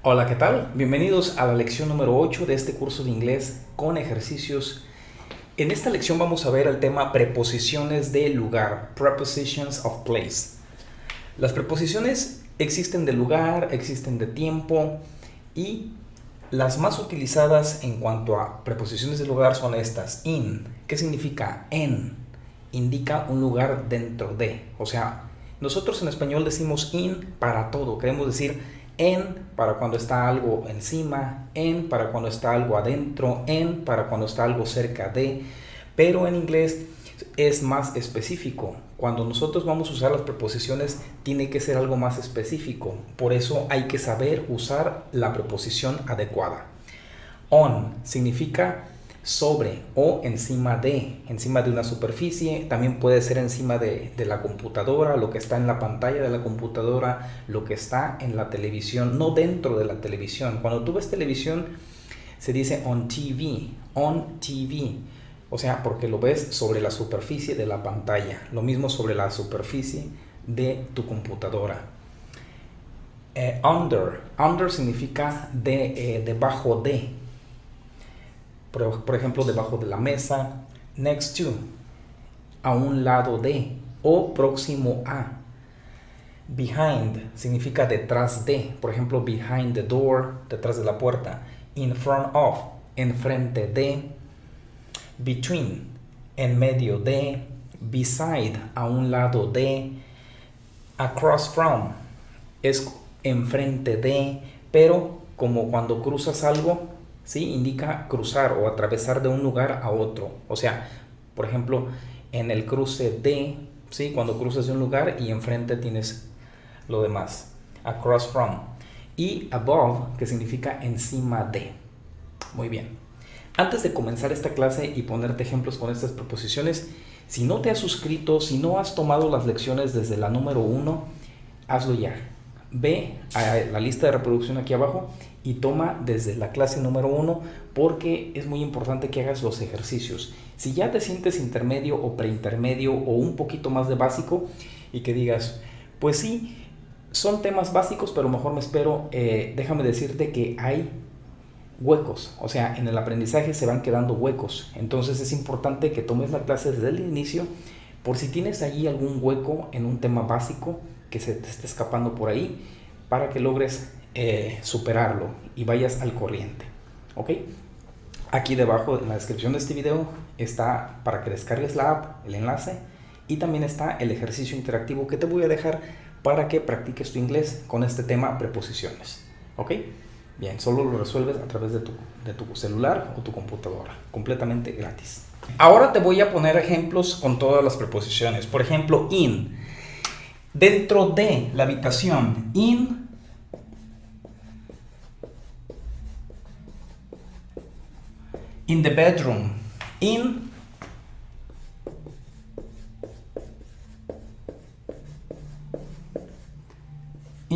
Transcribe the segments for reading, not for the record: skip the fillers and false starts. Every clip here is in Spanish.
Hola, ¿qué tal? Bienvenidos a la lección número 8 de este curso de inglés con ejercicios. En esta lección vamos a ver el tema preposiciones de lugar, prepositions of place. Las preposiciones existen de lugar, existen de tiempo y las más utilizadas en cuanto a preposiciones de lugar son estas. In, ¿qué significa en? Indica un lugar dentro de. O sea, nosotros en español decimos in para todo. Queremos decir en para cuando está algo encima, en para cuando está algo adentro, en para cuando está algo cerca de. Pero en inglés es más específico. Cuando nosotros vamos a usar las preposiciones tiene que ser algo más específico. Por eso hay que saber usar la preposición adecuada. On significa sobre o encima de una superficie. También puede ser encima de la computadora, lo que está en la pantalla de la computadora, lo que está en la televisión, no dentro de la televisión. Cuando tú ves televisión se dice on TV, o sea, porque lo ves sobre la superficie de la pantalla. Lo mismo sobre la superficie de tu computadora. Under significa debajo de. Por ejemplo, debajo de la mesa. Next to, a un lado de o próximo a. Behind significa detrás de. Por ejemplo, behind the door, detrás de la puerta. In front of, enfrente de. Between, en medio de. Beside, a un lado de. Across from, es enfrente de. Pero como cuando cruzas algo, ¿sí? Indica cruzar o atravesar de un lugar a otro. O sea, por ejemplo, en el cruce de, ¿sí? Cuando cruzas de un lugar y enfrente tienes lo demás. Across from. Y above, que significa encima de. Muy bien. Antes de comenzar esta clase y ponerte ejemplos con estas preposiciones, si no te has suscrito, si no has tomado las lecciones desde la número 1, hazlo ya. Ve a la lista de reproducción aquí abajo y toma desde la clase número 1 porque es muy importante que hagas los ejercicios. Si ya te sientes intermedio o preintermedio o un poquito más de básico y que digas, pues sí, son temas básicos, pero mejor me espero, déjame decirte que hay huecos, o sea, en el aprendizaje se van quedando huecos. Entonces es importante que tomes la clase desde el inicio por si tienes allí algún hueco en un tema básico que se te esté escapando por ahí, para que logres superarlo y vayas al corriente. ¿Ok? Aquí debajo en la descripción de este video está para que descargues la app, el enlace, y también está el ejercicio interactivo que te voy a dejar para que practiques tu inglés con este tema preposiciones. ¿Ok? Bien, solo lo resuelves a través de tu celular o tu computadora, completamente gratis. Ahora te voy a poner ejemplos con todas las preposiciones. Por ejemplo, in. Dentro de la habitación. In the bedroom. In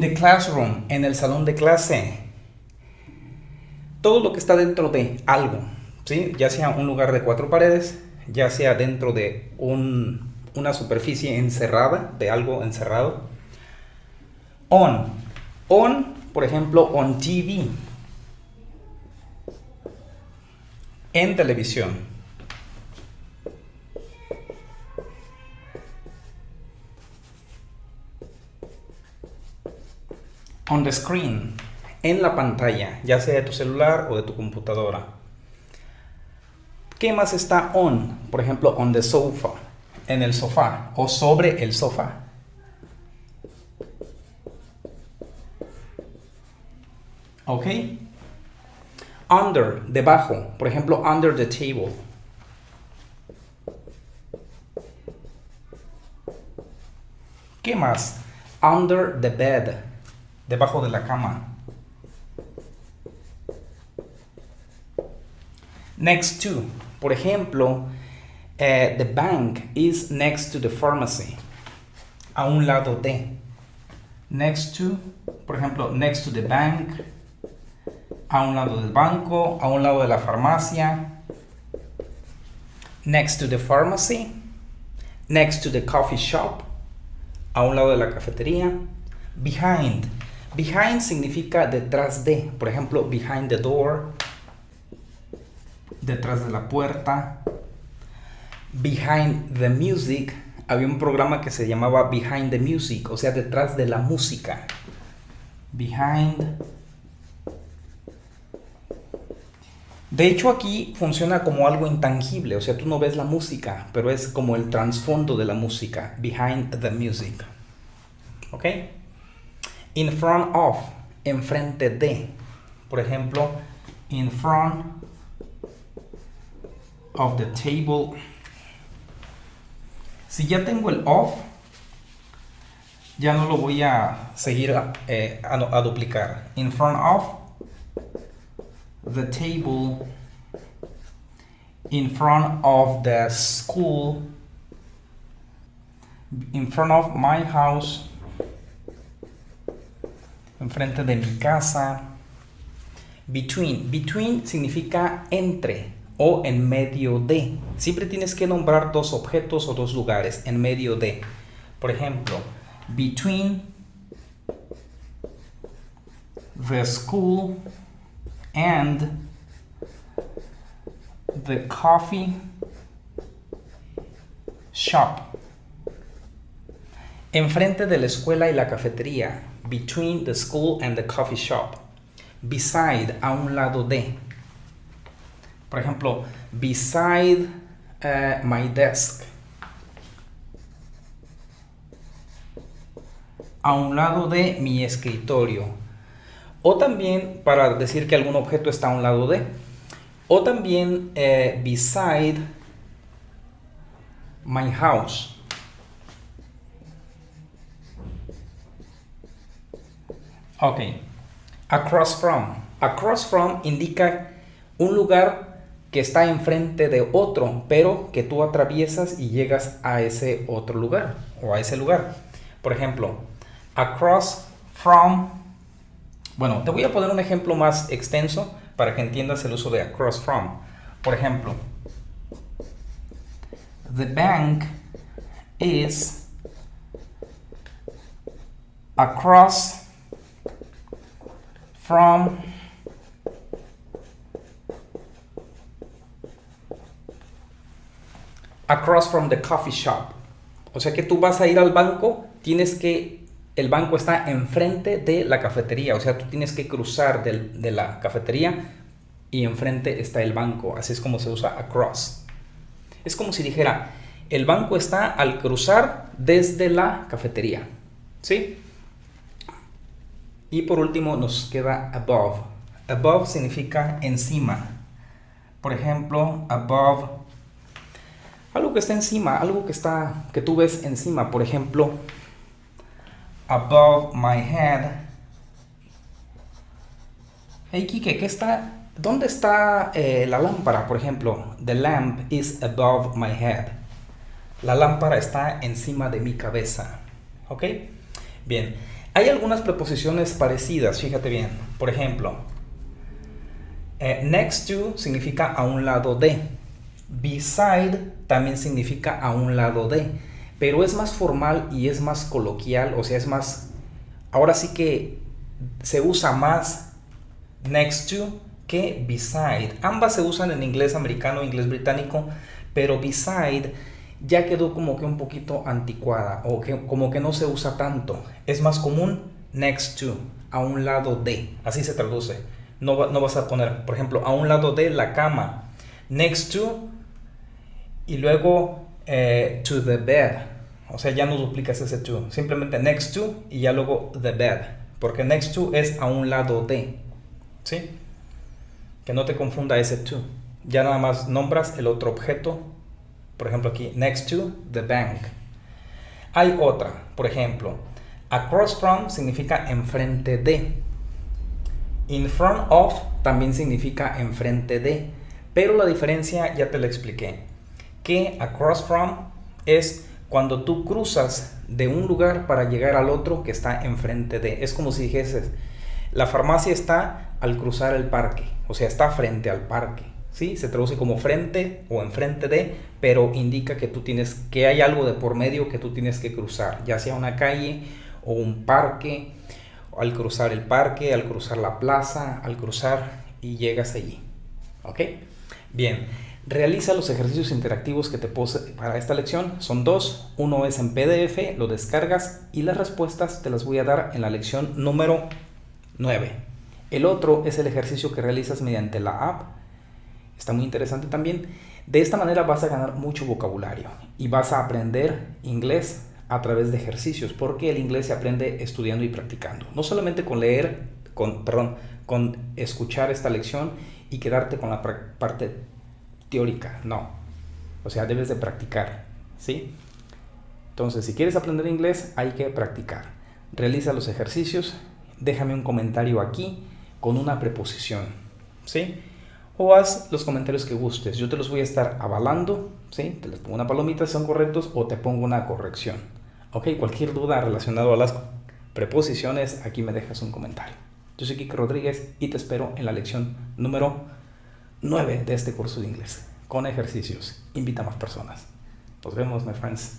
the classroom. En el salón de clase. Todo lo que está dentro de algo, ¿sí? Ya sea un lugar de 4 paredes, ya sea dentro de una superficie encerrada, de algo encerrado. On, por ejemplo, on TV, en televisión. On the screen, en la pantalla, ya sea de tu celular o de tu computadora. ¿Qué más está on? Por ejemplo, on the sofa, en el sofá o sobre el sofá. ¿Ok? Under, debajo, por ejemplo, under the table. ¿Qué más? Under the bed, debajo de la cama. Next to, por ejemplo, the bank is next to the pharmacy, a un lado de. Next to, por ejemplo, next to the bank, a un lado del banco, a un lado de la farmacia. Next to the pharmacy, next to the coffee shop, a un lado de la cafetería. Behind, Behind significa detrás de. Por ejemplo, behind the door, detrás de la puerta. Behind the music, había un programa que se llamaba Behind the Music, o sea, detrás de la música. Behind. De hecho, aquí funciona como algo intangible, o sea, tú no ves la música, pero es como el trasfondo de la música. Behind the music. ¿Ok? In front of, enfrente de. Por ejemplo, in front of the table. Si ya tengo el of, ya no lo voy a seguir a duplicar. In front of the table, in front of the school, in front of my house, enfrente de mi casa. Between. Between significa entre o en medio de. Siempre tienes que nombrar dos objetos o dos lugares en medio de. Por ejemplo, between the school and the coffee shop. Enfrente de la escuela y la cafetería. Between the school and the coffee shop. Beside, a un lado de. Por ejemplo, beside my desk. A un lado de mi escritorio. O también para decir que algún objeto está a un lado de. O también beside my house. Ok. Across from. Across from indica un lugar que está enfrente de otro, pero que tú atraviesas y llegas a ese otro lugar o a ese lugar. Por ejemplo, across from. Bueno, te voy a poner un ejemplo más extenso para que entiendas el uso de across from. Por ejemplo, the bank is across from the coffee shop. O sea que tú vas a ir al banco, el banco está enfrente de la cafetería, o sea, tú tienes que cruzar de la cafetería y enfrente está el banco. Así es como se usa across. Es como si dijera, el banco está al cruzar desde la cafetería. ¿Sí? Y por último nos queda above. Above significa encima. Por ejemplo, above, algo que está encima, algo que tú ves encima. Por ejemplo, above my head. Hey, Kike, ¿dónde está la lámpara? Por ejemplo, the lamp is above my head. La lámpara está encima de mi cabeza. ¿Ok? Bien. Hay algunas preposiciones parecidas, fíjate bien. Por ejemplo, next to significa a un lado de. Beside también significa a un lado de. Pero es más formal y es más coloquial, o sea, es más. Ahora sí que se usa más next to que beside. Ambas se usan en inglés americano e inglés británico, pero beside ya quedó como que un poquito anticuada o que como que no se usa tanto. Es más común next to, a un lado de. Así se traduce. No vas a poner, por ejemplo, a un lado de la cama. Next to y luego to the bed. O sea, ya no duplicas ese to. Simplemente next to y ya luego the bed. Porque next to es a un lado de. ¿Sí? Que no te confunda ese to. Ya nada más nombras el otro objeto. Por ejemplo aquí, next to the bank. Hay otra, por ejemplo, across from significa enfrente de. In front of también significa enfrente de. Pero la diferencia ya te la expliqué. Que across from es cuando tú cruzas de un lugar para llegar al otro que está enfrente de. Es como si dijeses, la farmacia está al cruzar el parque. O sea, está frente al parque. ¿Sí? Se traduce como frente o enfrente de, pero indica que hay algo de por medio que tú tienes que cruzar, ya sea una calle o un parque al cruzar el parque, al cruzar la plaza, al cruzar y llegas allí. ¿Ok? Bien, realiza los ejercicios interactivos que te puse para esta lección. Son dos. Uno es en PDF, lo descargas y las respuestas te las voy a dar en la lección número 9. El otro es el ejercicio que realizas mediante la app. Está muy interesante también. De esta manera vas a ganar mucho vocabulario y vas a aprender inglés a través de ejercicios, porque el inglés se aprende estudiando y practicando. No solamente con leer, con escuchar esta lección y quedarte con la parte teórica, no. O sea, debes de practicar, ¿sí? Entonces, si quieres aprender inglés, hay que practicar. Realiza los ejercicios, déjame un comentario aquí con una preposición, ¿sí? O haz los comentarios que gustes. Yo te los voy a estar avalando, ¿sí? Te les pongo una palomita si son correctos o te pongo una corrección. Ok, cualquier duda relacionada a las preposiciones, aquí me dejas un comentario. Yo soy Kike Rodríguez y te espero en la lección número 9 de este curso de inglés, con ejercicios. Invita a más personas. Nos vemos, my friends.